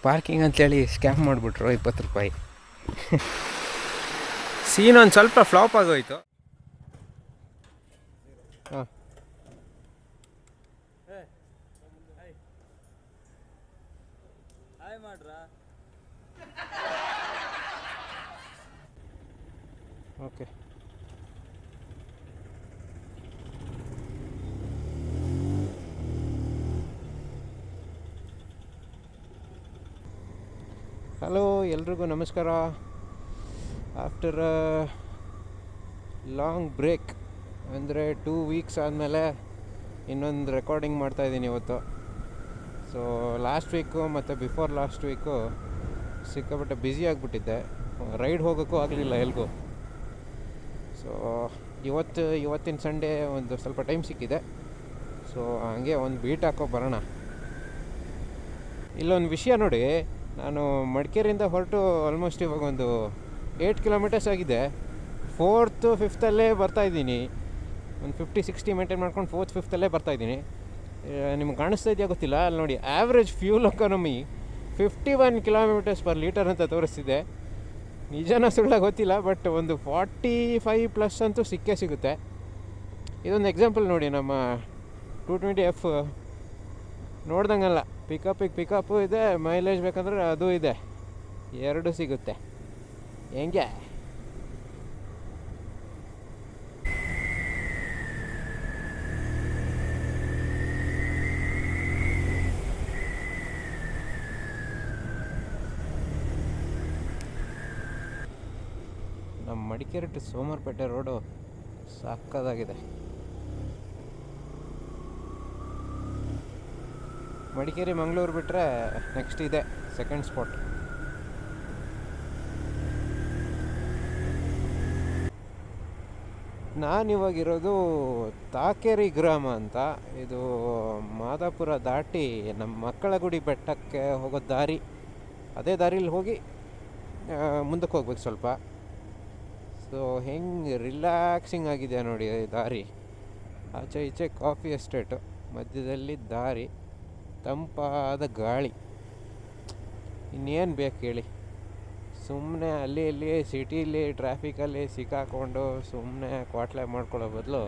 Parking ಅಂತೇಳಿ scam ಮಾಡಿಬಿಟ್ರು 20 ರೂಪಾಯಿ. ಸೀನ್ ಒಂದು ಸ್ವಲ್ಪ ಫ್ಲಾಪ್ ಆಗೋಯ್ತು. ಹಾಂ, ಓಕೆ. ಹಲೋ, ಎಲ್ರಿಗೂ ನಮಸ್ಕಾರ. ಆಫ್ಟರ್ ಲಾಂಗ್ ಬ್ರೇಕ್ ಅಂದರೆ 2 ವೀಕ್ಸ್ ಆದಮೇಲೆ ಇನ್ನೊಂದು ರೆಕಾರ್ಡಿಂಗ್ ಮಾಡ್ತಾಯಿದ್ದೀನಿ ಇವತ್ತು. ಸೊ ಲಾಸ್ಟ್ ವೀಕು ಮತ್ತು ಬಿಫೋರ್ ಲಾಸ್ಟ್ ವೀಕು ಸಿಕ್ಕಾಪಟ್ಟೆ ಬ್ಯುಸಿ ಆಗಿಬಿಟ್ಟಿದ್ದೆ, ರೈಡ್ ಹೋಗೋಕ್ಕೂ ಆಗಲಿಲ್ಲ ಎಲ್ಗೂ. ಸೊ ಇವತ್ತಿನ ಸಂಡೇ ಒಂದು ಸ್ವಲ್ಪ ಟೈಮ್ ಸಿಕ್ಕಿದೆ. ಸೊ ಹಂಗೆ ಒಂದು ಬೀಟ್ ಹಾಕೋ ಬರೋಣ. ಇಲ್ಲೊಂದು ವಿಷಯ ನೋಡಿ, ನಾನು ಮಡಿಕೇರಿಯಿಂದ ಹೊರಟು ಆಲ್ಮೋಸ್ಟ್ ಇವಾಗ ಒಂದು 8 ಕಿಲೋಮೀಟರ್ಸ್ ಆಗಿದೆ. 4th 5th ಬರ್ತಾಯಿದ್ದೀನಿ. ಒಂದು 50-60 ಮೇಂಟೈನ್ ಮಾಡ್ಕೊಂಡು 4th 5th ಬರ್ತಾಯಿದ್ದೀನಿ. ನಿಮ್ಗೆ ಕಾಣಿಸ್ತಾ ಇದೆಯಾ ಗೊತ್ತಿಲ್ಲ, ಅಲ್ಲಿ ನೋಡಿ average fuel economy 51 kilometres per litre ಅಂತ ತೋರಿಸ್ತಿದೆ. ನಿಜನ ಸುಳ್ಳ ಗೊತ್ತಿಲ್ಲ, ಬಟ್ ಒಂದು 45+ ಅಂತೂ ಸಿಕ್ಕೇ ಸಿಗುತ್ತೆ. ಇದೊಂದು ಎಕ್ಸಾಂಪಲ್ ನೋಡಿ, ನಮ್ಮ 220F ನೋಡ್ದಂಗಲ್ಲ, ಪಿಕಪ್ಪು ಇದೆ, ಮೈಲೇಜ್ ಬೇಕಂದ್ರೆ ಅದು ಇದೆ, ಎರಡು ಸಿಗುತ್ತೆ. ಹೆಂಗೆ ನಮ್ಮ ಮಡಿಕೇರಿ ಟು ಸೋಮವಾರಪೇಟೆ ರೋಡು ಸಕ್ಕತ್ತಾಗಿದೆ. ಮಡಿಕೇರಿ ಮಂಗಳೂರು ಬಿಟ್ಟರೆ ನೆಕ್ಸ್ಟ್ ಇದೆ ಸೆಕೆಂಡ್ ಸ್ಪಾಟ್. ನಾನಿವಾಗಿರೋದು ತಾಕೇರಿ ಗ್ರಾಮ ಅಂತ. ಇದು ಮಾದಾಪುರ ದಾಟಿ ನಮ್ಮ ಮಕ್ಕಳಗುಡಿ ಬೆಟ್ಟಕ್ಕೆ ಹೋಗೋ ದಾರಿ. ಅದೇ ದಾರಿಲಿ ಹೋಗಿ ಮುಂದಕ್ಕೆ ಹೋಗ್ಬೇಕು ಸ್ವಲ್ಪ. ಸೊ ಹೆಂಗೆ ರಿಲ್ಯಾಕ್ಸಿಂಗ್ ಆಗಿದೆ ನೋಡಿ ದಾರಿ. ಆಚೆ ಈಚೆ ಕಾಫಿ ಎಸ್ಟೇಟು, ಮಧ್ಯದಲ್ಲಿ ದಾರಿ, ತಂಪಾದ ಗಾಳಿ. ಇನ್ನೇನು ಬೇಕು ಹೇಳಿ. ಸುಮ್ಮನೆ ಅಲ್ಲಿ ಇಲ್ಲಿ ಸಿಟೀಲಿ ಟ್ರಾಫಿಕಲ್ಲಿ ಸಿಕ್ಕಾಕೊಂಡು ಸುಮ್ಮನೆ ಕ್ವಾಟ್ಲೆ ಮಾಡ್ಕೊಳ್ಳೋ ಬದಲು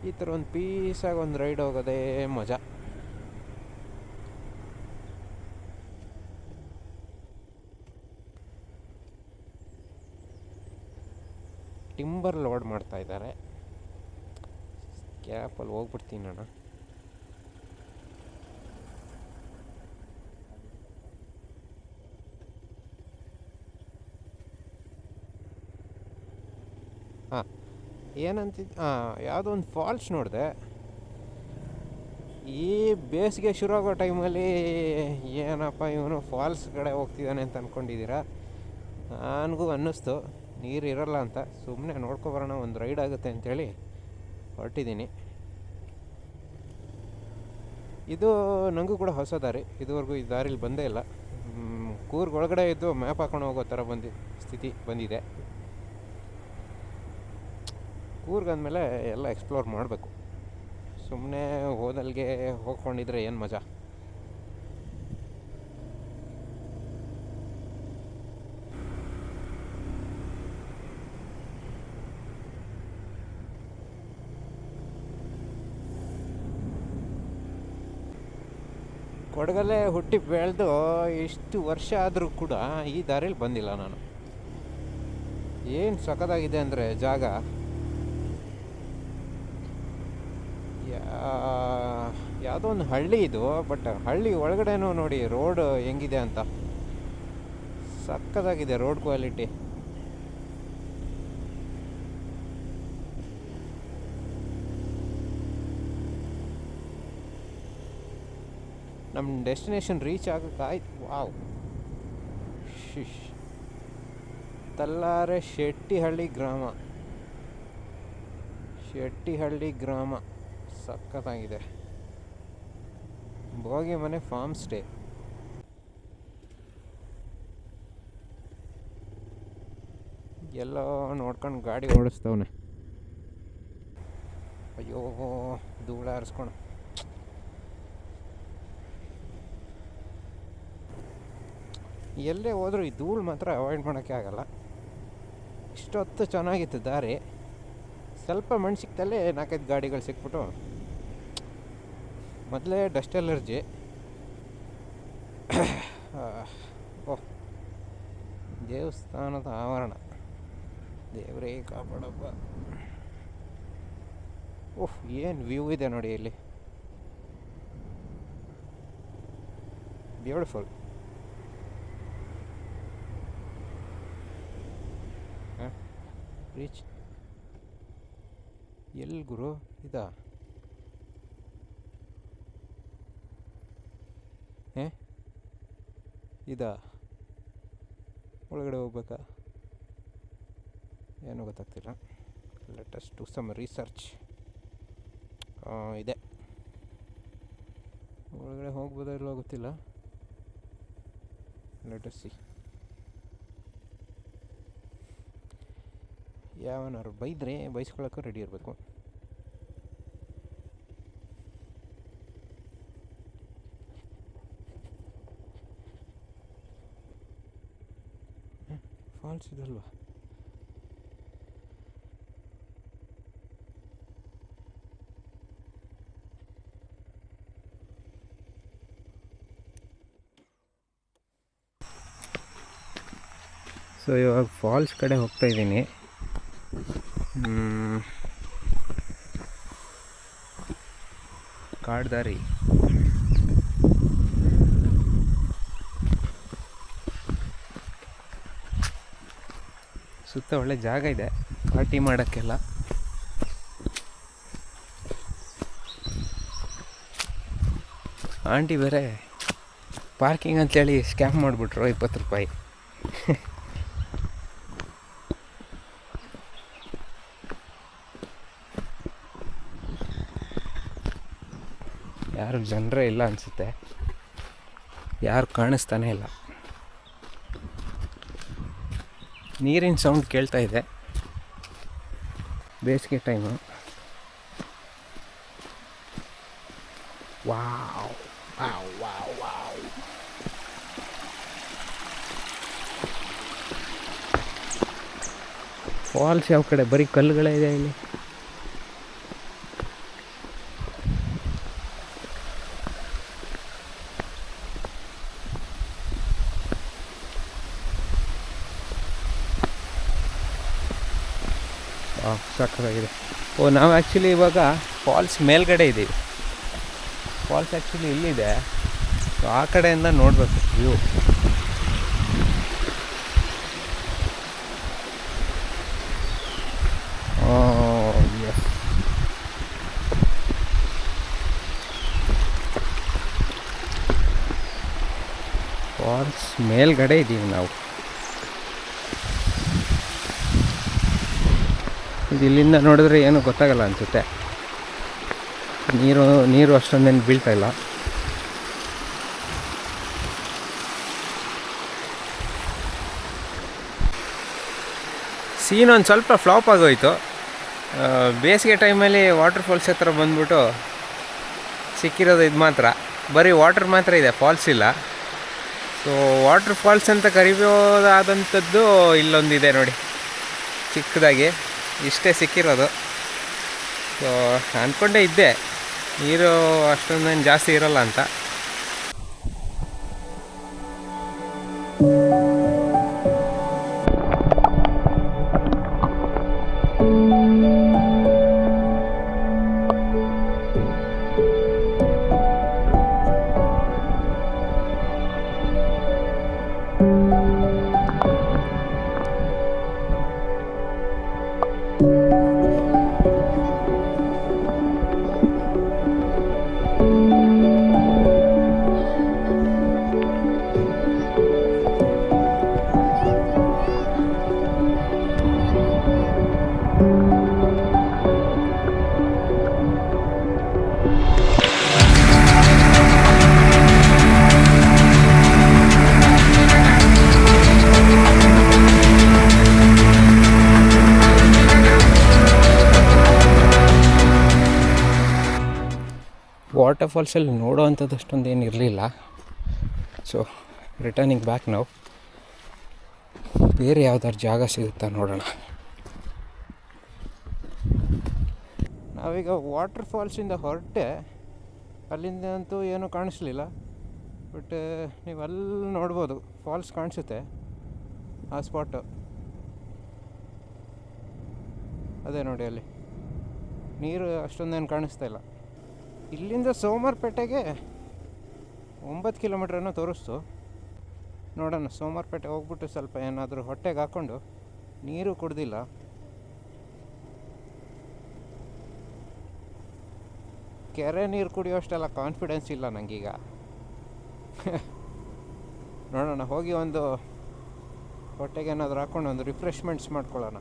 ಈ ಥರ ಒಂದು ಪೀಸಾಗಿ ಒಂದು ರೈಡ್ ಹೋಗೋದೇ ಮಜಾ. ಟಿಂಬರ್ ಲೋಡ್ ಮಾಡ್ತಾಯಿದ್ದಾರೆ. ಕ್ಯಾಪಲ್ಲಿ ಹೋಗ್ಬಿಡ್ತೀನಿ ನಾನು. ಹಾಂ, ಯಾವುದೋ ಒಂದು ಫಾಲ್ಸ್ ನೋಡಿದೆ. ಈ ಬೇಸಿಗೆ ಶುರು ಆಗೋ ಟೈಮಲ್ಲಿ ಏನಪ್ಪ ಇವನು ಫಾಲ್ಸ್ ಕಡೆ ಹೋಗ್ತಿದ್ದಾನೆ ಅಂತ ಅಂದ್ಕೊಂಡಿದ್ದೀರಾ? ನನಗೂ ಅನ್ನಿಸ್ತು ನೀರು ಇರೋಲ್ಲ ಅಂತ. ಸುಮ್ಮನೆ ನೋಡ್ಕೊಬರೋಣ, ಒಂದು ರೈಡ್ ಆಗುತ್ತೆ ಅಂಥೇಳಿ ಹೊರಟಿದ್ದೀನಿ. ಇದು ನನಗೂ ಕೂಡ ಹೊಸ ದಾರಿ, ಇದುವರೆಗೂ ಈ ದಾರಿಲಿ ಬಂದೇ ಇಲ್ಲ. ಕೂರ್ಗ್ ಒಳಗಡೆ ಇದ್ದು ಮ್ಯಾಪ್ ಹಾಕೊಂಡು ಹೋಗೋ ಥರ ಸ್ಥಿತಿ ಬಂದಿದೆ. ಕೂರ್ಗಂದಮೇಲೆ ಎಲ್ಲ ಎಕ್ಸ್ಪ್ಲೋರ್ ಮಾಡಬೇಕು. ಸುಮ್ಮನೆ ಹೋದಲ್ಲಿಗೆ ಹೋಗ್ಕೊಂಡಿದ್ರೆ ಏನು ಮಜಾ. ಕೊಡಗಲ್ಲೇ ಹುಟ್ಟಿ ಬೆಳೆದು ಇಷ್ಟು ವರ್ಷ ಆದರೂ ಕೂಡ ಈ ದಾರಿಲಿ ಬಂದಿಲ್ಲ ನಾನು. ಏನು ಸಖತ್ತಾಗಿದೆ ಅಂದರೆ ಜಾಗ. ಯಾವುದೋ ಒಂದು ಹಳ್ಳಿ ಇದು, ಬಟ್ ಹಳ್ಳಿ ಒಳಗಡೆನೂ ನೋಡಿ ರೋಡ್ ಹೆಂಗಿದೆ ಅಂತ. ಸಖತ್ತಾಗಿದೆ ರೋಡ್ ಕ್ವಾಲಿಟಿ. ನಮ್ಮ ಡೆಸ್ಟಿನೇಷನ್ ರೀಚ್ ಆಗೋಕ್ಕಾಯ್ತು. ವಾವ್, ತಲ್ಲಾರೆ ಶೆಟ್ಟಿಹಳ್ಳಿ ಗ್ರಾಮ ಸಖತ್ತಾಗಿದೆ. ಬೋಗಿ ಮನೆ ಫಾರ್ಮ್ ಸ್ಟೇ. ಎಲ್ಲೋ ನೋಡ್ಕೊಂಡು ಗಾಡಿ ಓಡಿಸ್ತವನೆ. ಅಯ್ಯೋ, ಧೂಳ ಹರಿಸ್ಕೊಂಡು. ಎಲ್ಲೇ ಹೋದರೂ ಈ ಧೂಳು ಮಾತ್ರ ಅವಾಯ್ಡ್ ಮಾಡೋಕ್ಕೆ ಆಗಲ್ಲ. ಇಷ್ಟೊತ್ತು ಚೆನ್ನಾಗಿತ್ತು ದಾರಿ, ಸ್ವಲ್ಪ ಮಣ್ಣು ಸಿಕ್ತಲ್ಲೇ 4-5 ಗಾಡಿಗಳು ಸಿಕ್ಬಿಟ್ಟು ಮೊದಲೇ ಡಸ್ಟ್ ಎಲರ್ಜಿ. ಓಹ್, ದೇವಸ್ಥಾನದ ಆವರಣ, ದೇವರೇ ಕಾಪಾಡಪ್ಪ. ಓಹ್, ಏನು ವ್ಯೂ ಇದೆ ನೋಡಿ ಇಲ್ಲಿ, ಬ್ಯೂಟಿಫುಲ್. ರೀಚ್ ಎಲ್ಲಿ ಗುರು ಇದಾ? ಇದಾ ಒಳಗಡೆ ಹೋಗ್ಬೇಕಾ? ಏನೂ ಗೊತ್ತಾಗ್ತಿಲ್ಲ. Let us do some research. ಇದೆ, ಒಳಗಡೆ ಹೋಗ್ಬೋದೋ ಇಲ್ಲೋ ಗೊತ್ತಿಲ್ಲ. Let us see. ಯಾವನಾರು ಬೈದರೆ ಬೈಸ್ಕೊಳ್ಳೋಕ್ಕೂ ರೆಡಿ ಇರಬೇಕು. ಫಾಲ್ಸ್ ಇದಲ್ವಾ? ಸೊ ಇವಾಗ ಫಾಲ್ಸ್ ಕಡೆ ಹೋಗ್ತಾ ಇದ್ದೀನಿ. ಕಾಡ್ದಾರಿ, ಸುತ್ತ ಒಳ್ಳೆ ಜಾಗ ಇದೆ ಪಾರ್ಟಿ ಮಾಡೋಕ್ಕೆಲ್ಲ. ಆಂಟಿ ಬೇರೆ ಪಾರ್ಕಿಂಗ್ ಅಂತೇಳಿ ಸ್ಕ್ಯಾಮ್ ಮಾಡಿಬಿಟ್ರು 20 ರೂಪಾಯಿ. ಯಾರು ಜನರೇ ಇಲ್ಲ ಅನಿಸುತ್ತೆ, ಯಾರು ಕಾಣಿಸ್ತಾನೆ ಇಲ್ಲ. ನೀರಿನ ಸೌಂಡ್ ಕೇಳ್ತಾ ಇದೆ, ಬೇಸಿಗೆ time. Wow wow wow wow. Falls ಯಾವ ಕಡೆ? ಬರೀ ಕಲ್ಲುಗಳೇ ಇದೆ ಇಲ್ಲಿ. ಸಕ್ಕತ್ತಾಗಿದೆ. ನಾವು ಆ್ಯಕ್ಚುಲಿ ಇವಾಗ ಫಾಲ್ಸ್ ಮೇಲ್ಗಡೆ ಇದ್ದೀವಿ. ಫಾಲ್ಸ್ ಆ್ಯಕ್ಚುಲಿ ಇಲ್ಲಿದೆ, ಆ ಕಡೆಯಿಂದ ನೋಡಬೇಕು ವ್ಯೂ. ಎಸ್, ಫಾಲ್ಸ್ ಮೇಲ್ಗಡೆ ಇದ್ದೀವಿ ನಾವು. ಇದು ಇಲ್ಲಿಂದ ನೋಡಿದ್ರೆ ಏನೂ ಗೊತ್ತಾಗಲ್ಲ ಅನಿಸುತ್ತೆ, ನೀರು ಅಷ್ಟೊಂದೇನು ಬೀಳ್ತಾ ಇಲ್ಲ. ಸೀನ್ ಒಂದು ಸ್ವಲ್ಪ ಫ್ಲಾಪ್ ಆಗೋಯಿತು. ಬೇಸಿಗೆ ಟೈಮಲ್ಲಿ ವಾಟರ್ ಫಾಲ್ಸ್ ಹತ್ರ ಬಂದ್ಬಿಟ್ಟು ಸಿಕ್ಕಿರೋದು ಇದು ಮಾತ್ರ, ಬರೀ ವಾಟರ್ ಮಾತ್ರ ಇದೆ, ಫಾಲ್ಸ್ ಇಲ್ಲ. ಸೊ ವಾಟರ್ ಫಾಲ್ಸ್ ಅಂತ ಕರಿಬೋದಾದಂಥದ್ದು ಇಲ್ಲೊಂದಿದೆ ನೋಡಿ, ಚಿಕ್ಕದಾಗಿ. ಇಷ್ಟೇ ಸಿಕ್ಕಿರೋದು. ಸೊ ಅಂದ್ಕೊಂಡೇ ಇದ್ದೆ ನೀರು ಅಷ್ಟೊಂದೇನು ಜಾಸ್ತಿ ಇರೋಲ್ಲ ಅಂತ. ವಾಟರ್ ಫಾಲ್ಸಲ್ಲಿ ನೋಡೋ ಅಂಥದ್ದು ಅಷ್ಟೊಂದು ಏನು ಇರಲಿಲ್ಲ. ಸೊ ರಿಟರ್ನಿಂಗ್ ಬ್ಯಾಕ್ ನಾವು. ಬೇರೆ ಯಾವ್ದಾದ್ರು ಜಾಗ ಸಿಗುತ್ತಾ ನೋಡೋಣ. ನಾವೀಗ ವಾಟರ್ ಫಾಲ್ಸಿಂದ ಹೊರಟೆ, ಅಲ್ಲಿಂದ ಅಂತೂ ಏನೂ ಕಾಣಿಸ್ಲಿಲ್ಲ. ಬಟ್ ನೀವು ಅಲ್ಲಿ ನೋಡ್ಬೋದು, ಫಾಲ್ಸ್ ಕಾಣಿಸುತ್ತೆ ಆ ಸ್ಪಾಟು. ಅದೇ ನೋಡಿ, ಅಲ್ಲಿ ನೀರು ಅಷ್ಟೊಂದೇನು ಕಾಣಿಸ್ತಾ ಇಲ್ಲ. ಇಲ್ಲಿಂದ ಸೋಮವಾರಪೇಟೆಗೆ 9 ಕಿಲೋಮೀಟ್ರನ್ನು ತೋರಿಸ್ತು. ನೋಡೋಣ, ಸೋಮವಾರಪೇಟೆ ಹೋಗ್ಬಿಟ್ಟು ಸ್ವಲ್ಪ ಏನಾದರೂ ಹೊಟ್ಟೆಗೆ ಹಾಕ್ಕೊಂಡು, ನೀರು ಕುಡ್ದಿಲ್ಲ. ಕೆರೆ ನೀರು ಕುಡಿಯೋಷ್ಟೆಲ್ಲ ಕಾನ್ಫಿಡೆನ್ಸ್ ಇಲ್ಲ ನನಗೀಗ. ನೋಡೋಣ, ಹೋಗಿ ಒಂದು ಹೊಟ್ಟೆಗೆ ಏನಾದರೂ ಹಾಕ್ಕೊಂಡು ಒಂದು ರಿಫ್ರೆಶ್ಮೆಂಟ್ಸ್ ಮಾಡ್ಕೊಳ್ಳೋಣ.